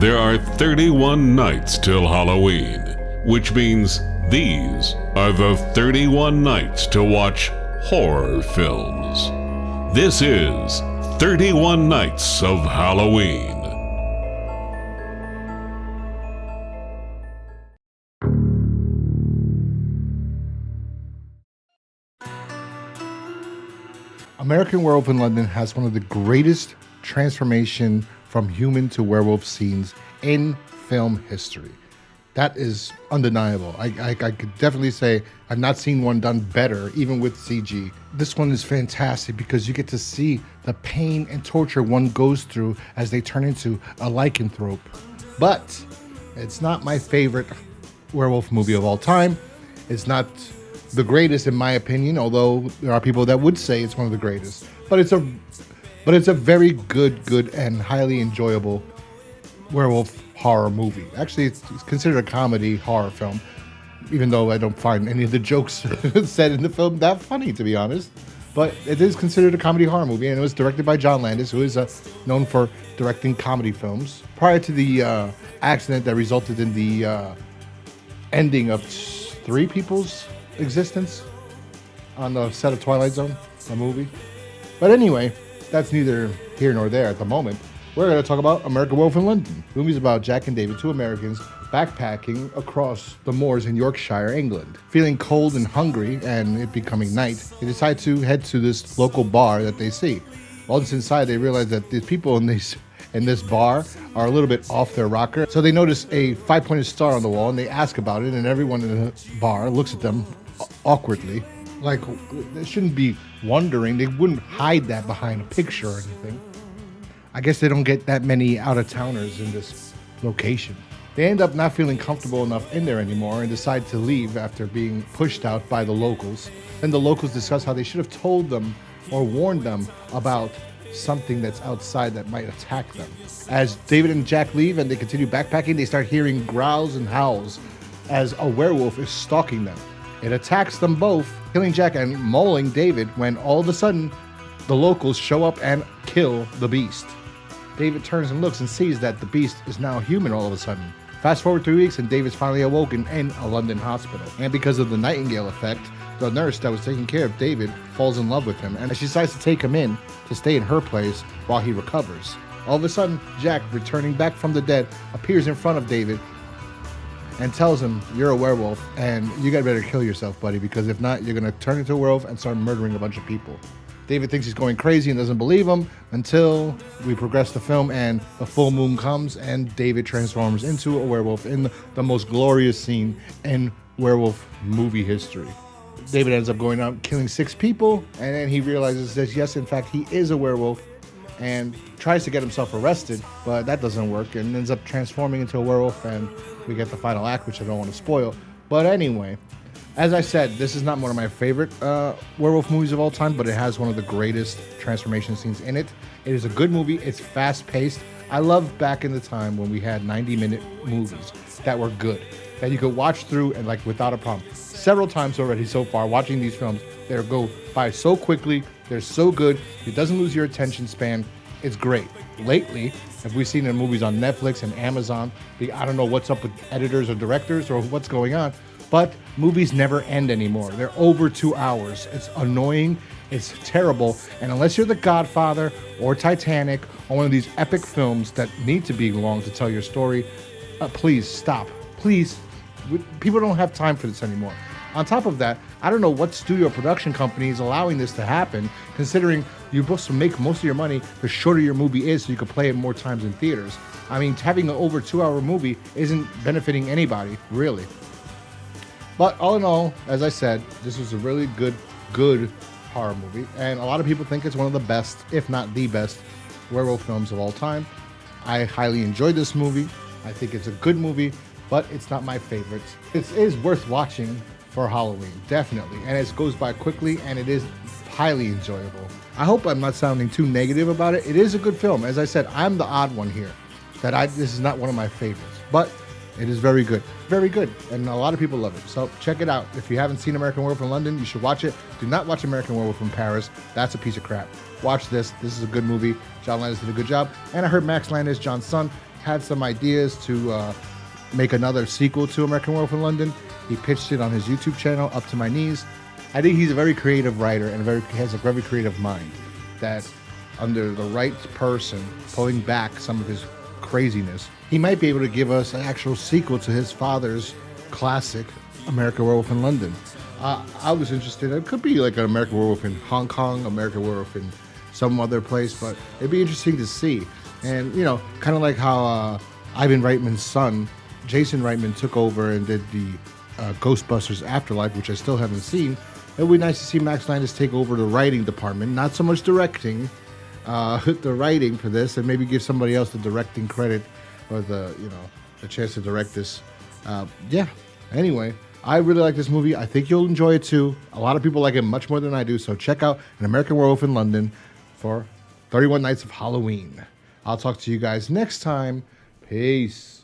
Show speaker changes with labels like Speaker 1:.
Speaker 1: There are 31 nights till Halloween, which means these are the 31 nights to watch horror films. This is 31 Nights of Halloween.
Speaker 2: American Werewolf in London has one of the greatest transformation from human to werewolf scenes in film history. That is undeniable. I could definitely say I've not seen one done better, even with CG. This one is fantastic because you get to see the pain and torture one goes through as they turn into a lycanthrope. But it's not my favorite werewolf movie of all time. It's not the greatest in my opinion, although there are people that would say it's one of the greatest. But it's a very good and highly enjoyable werewolf horror movie. Actually, it's considered a comedy horror film, even though I don't find any of the jokes said in the film that funny, to be honest. But it is considered a comedy horror movie, and it was directed by John Landis, who is known for directing comedy films. Prior to the accident that resulted in the ending of 3 people's existence on the set of Twilight Zone, a movie. But anyway, that's neither here nor there at the moment. We're going to talk about American Werewolf in London. The movie's about Jack and David, 2 Americans, backpacking across the moors in Yorkshire, England. Feeling cold and hungry, and it becoming night, they decide to head to this local bar that they see. Once inside, they realize that the people in this bar are a little bit off their rocker. So they notice a 5-pointed star on the wall, and they ask about it, and everyone in the bar looks at them awkwardly. Like, they shouldn't be wondering. They wouldn't hide that behind a picture or anything. I guess they don't get that many out-of-towners in this location. They end up not feeling comfortable enough in there anymore and decide to leave after being pushed out by the locals. Then the locals discuss how they should have told them or warned them about something that's outside that might attack them. As David and Jack leave and they continue backpacking, they start hearing growls and howls as a werewolf is stalking them. It attacks them both, killing Jack and mauling David when all of a sudden the locals show up and kill the beast. David turns and looks and sees that the beast is now human all of a sudden. Fast forward 3 weeks and David's finally awoken in a London hospital. And because of the Nightingale effect, the nurse that was taking care of David falls in love with him and she decides to take him in to stay in her place while he recovers. All of a sudden, Jack, returning back from the dead, appears in front of David and tells him, "You're a werewolf and you gotta better kill yourself, buddy, because if not, you're gonna turn into a werewolf and start murdering a bunch of people." David thinks he's going crazy and doesn't believe him until we progress the film and the full moon comes and David transforms into a werewolf in the most glorious scene in werewolf movie history. David ends up going out killing 6 people, and then he realizes that yes, in fact, he is a werewolf and tries to get himself arrested, but that doesn't work and ends up transforming into a werewolf, and we get the final act, which I don't want to spoil. But anyway, as I said, this is not one of my favorite werewolf movies of all time, but it has one of the greatest transformation scenes in it. It is a good movie. It's fast-paced. I love back in the time when we had 90-minute movies that were good, that you could watch through and like without a problem. Several times already so far watching these films, they go by so quickly. They're so good. It doesn't lose your attention span. It's great. Lately, have we seen the movies on Netflix and Amazon? I don't know what's up with editors or directors or what's going on, but movies never end anymore. They're over 2 hours. It's annoying. It's terrible. And unless you're The Godfather or Titanic or one of these epic films that need to be long to tell your story, please stop. Please. People don't have time for this anymore. On top of that, I don't know what studio production company is allowing this to happen, considering you're supposed to make most of your money the shorter your movie is so you can play it more times in theaters. I mean, having an over 2-hour movie isn't benefiting anybody, really. But all in all, as I said, this was a really good horror movie, and a lot of people think it's one of the best, if not the best, werewolf films of all time. I highly enjoyed this movie. I think it's a good movie, but it's not my favorite. It is worth watching for Halloween, definitely, and it goes by quickly, and it is highly enjoyable. I hope I'm not sounding too negative about it. It is a good film. As I said, I'm the odd one here, this is not one of my favorites, but it is very good, and a lot of people love it. So check it out. If you haven't seen American Werewolf in London, you should watch it. Do not watch American Werewolf in Paris. That's a piece of crap. Watch this. This is a good movie. John Landis did a good job, and I heard Max Landis, John's son, had some ideas to make another sequel to American Werewolf in London. He pitched it on his YouTube channel, Up to My Knees. I think he's a very creative writer and has a very creative mind that under the right person, pulling back some of his craziness, he might be able to give us an actual sequel to his father's classic, American Werewolf in London. I was interested. It could be like an American Werewolf in Hong Kong, American Werewolf in some other place, but it'd be interesting to see. And, you know, kind of like how Ivan Reitman's son, Jason Reitman, took over and did the Ghostbusters Afterlife, which I still haven't seen. It would be nice to see Max Landis take over the writing department, not so much directing, the writing for this, and maybe give somebody else the directing credit or the chance to direct this. Yeah. Anyway, I really like this movie. I think you'll enjoy it too. A lot of people like it much more than I do. So check out An American Werewolf in London for 31 Nights of Halloween. I'll talk to you guys next time. Peace.